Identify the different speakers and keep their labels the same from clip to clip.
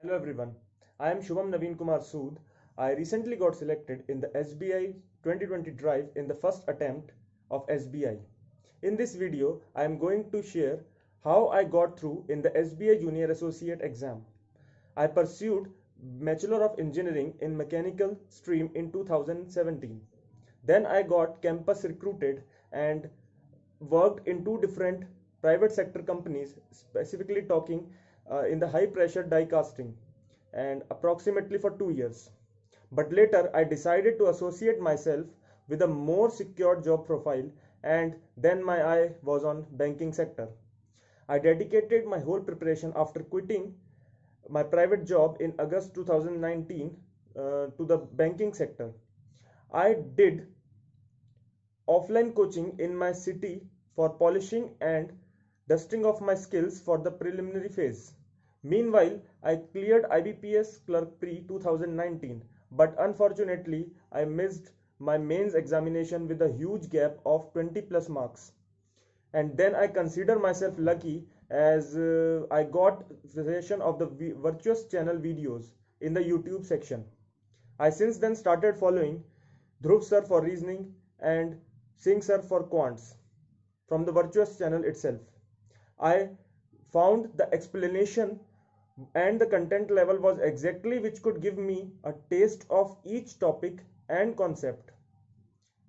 Speaker 1: Hello everyone, I am Shubham Naveen Kumar Sood. I recently got selected in the SBI 2020 drive in the first attempt of SBI. In this video, I am going to share how I got through in the SBI Junior Associate exam. I pursued Bachelor of Engineering in Mechanical stream in 2017. Then I got campus recruited and worked in two different private sector companies, specifically talking in the high pressure die casting, and approximately for 2 years. But later I decided to associate myself with a more secure job profile, and then my eye was on banking sector. I dedicated my whole preparation after quitting my private job in August 2019 to the banking sector. I did offline coaching in my city for polishing and dusting of my skills for the preliminary phase. Meanwhile, I cleared IBPS Clerk Pre 2019, but unfortunately, I missed my mains examination with a huge gap of 20 plus marks. And then I consider myself lucky as I got suggestion of the virtuous channel videos in the YouTube section. I since then started following Dhruv sir for reasoning and Singh sir for quants from the virtuous channel itself. I found the explanation and the content level was exactly which could give me a taste of each topic and concept,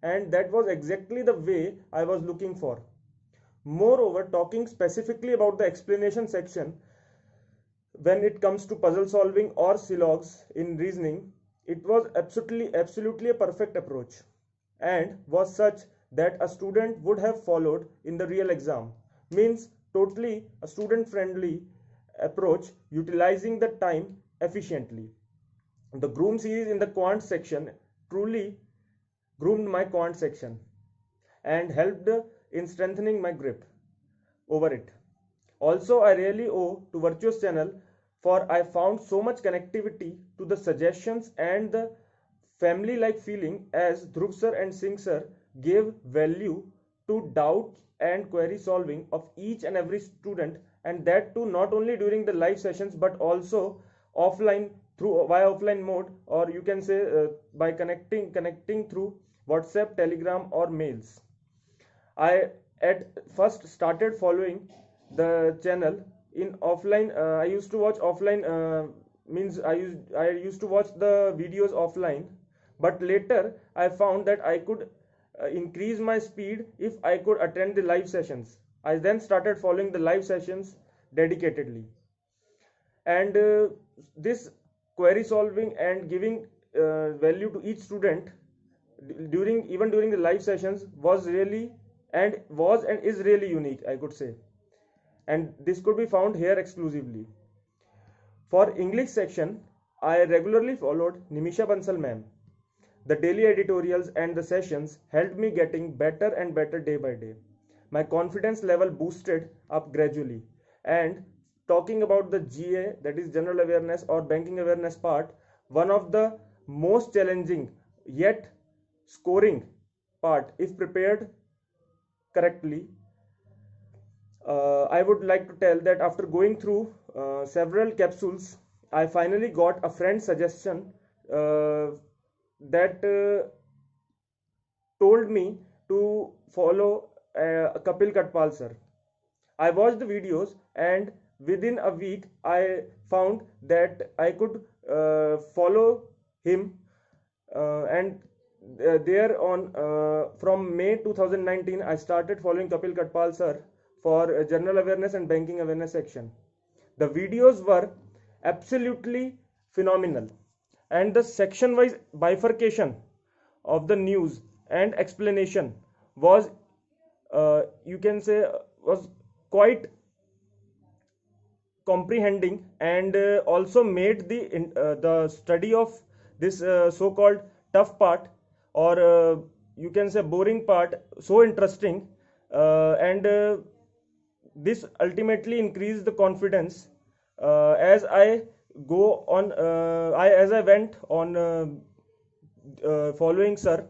Speaker 1: and that was exactly the way I was looking for. Moreover, talking specifically about the explanation section, when it comes to puzzle solving or silogs in reasoning, it was absolutely a perfect approach and was such that a student would have followed in the real exam. Means totally a student friendly approach utilizing the time efficiently. The groom series in the quant section truly groomed my quant section and helped in strengthening my grip over it. Also, I really owe to Virtuous Channel for I found so much connectivity to the suggestions and the family like feeling as Dhruv sir and Singh sir gave value to doubt and query solving of each and every student, and that too not only during the live sessions but also offline through via offline mode, or you can say by connecting through WhatsApp, Telegram or mails. I at first started following the channel in offline. I used to watch offline. Means I used to watch the videos offline, but later I found that I could increase my speed if I could attend the live sessions. I then started following the live sessions dedicatedly, and this query solving and giving value to each student during the live sessions was and is really unique, I could say, and this could be found here exclusively. For English section, I regularly followed Nimisha Bansal ma'am. The daily editorials and the sessions helped me getting better and better day by day. My confidence level boosted up gradually. And talking about the GA, that is general awareness or banking awareness part, one of the most challenging yet scoring part if prepared correctly. I would like to tell that after going through several capsules, I finally got a friend's suggestion that told me to follow Kapil Katpal sir. I watched the videos, and within a week I found that I could follow him, and there on from May 2019 I started following Kapil Katpal sir for general awareness and banking awareness section. The videos were absolutely phenomenal, and the section wise bifurcation of the news and explanation was you can say was quite comprehending, and also made the study of this so-called tough part, or you can say boring part, so interesting, and this ultimately increased the confidence as I go on. As I went on following sir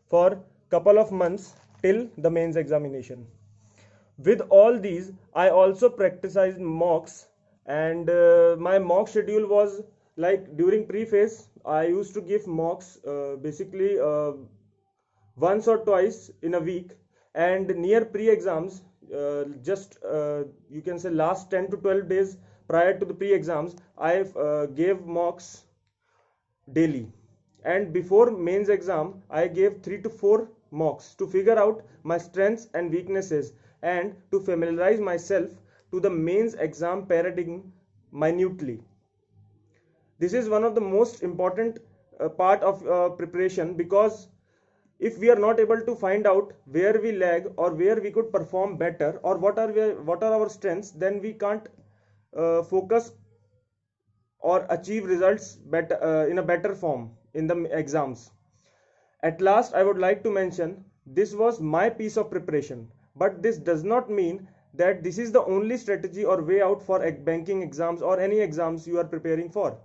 Speaker 1: for couple of months till the mains examination. With all these, I also practiced mocks and my mock schedule was like during pre-phase I used to give mocks basically once or twice in a week, and near pre-exams just you can say last 10 to 12 days prior to the pre-exams I gave mocks daily, and before mains exam I gave 3 to 4 mocks to figure out my strengths and weaknesses and to familiarize myself to the mains exam paradigm minutely. This is one of the most important part of preparation, because if we are not able to find out where we lag or where we could perform better or what are our strengths, then we can't focus or achieve results better in a better form in the exams. At last, I would like to mention this was my piece of preparation, but this does not mean that this is the only strategy or way out for banking exams or any exams you are preparing for.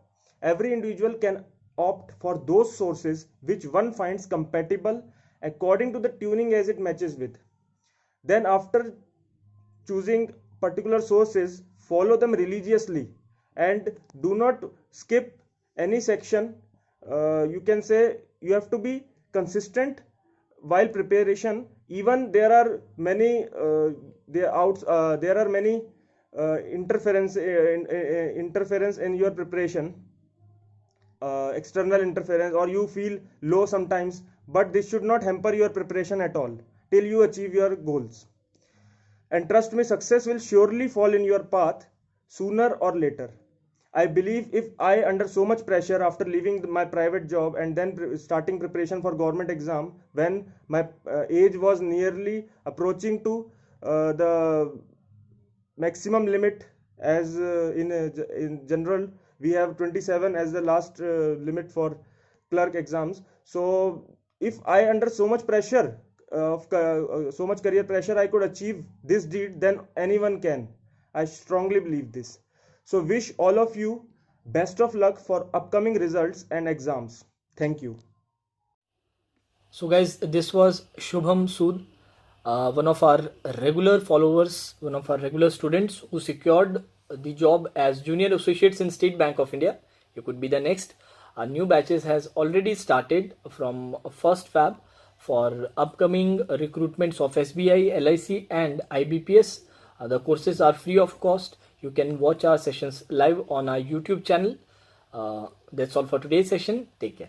Speaker 1: Every individual can opt for those sources which one finds compatible according to the tuning as it matches with. Then, after choosing particular sources, follow them religiously and do not skip any section. You can say you have to be consistent while preparation. Even there are many there are many interference in your preparation, external interference, or you feel low sometimes, but this should not hamper your preparation at all till you achieve your goals. And trust me, success will surely fall in your path sooner or later. I believe if I, under so much pressure after leaving my private job and then starting preparation for government exam, when my age was nearly approaching to the maximum limit, as in general we have 27 as the last limit for clerk exams. So if I, under so much pressure of so much career pressure, I could achieve this deed, then anyone can. I strongly believe this. So wish all of you best of luck for upcoming results and exams. Thank you.
Speaker 2: So guys, this was Shubham Sood, one of our regular followers, one of our regular students who secured the job as junior associates in State Bank of India. You could be the next. Our new batches has already started from 1st Feb for upcoming recruitments of SBI, LIC and IBPS. The courses are free of cost. You can watch our sessions live on our YouTube channel. That's all for today's session. Take care.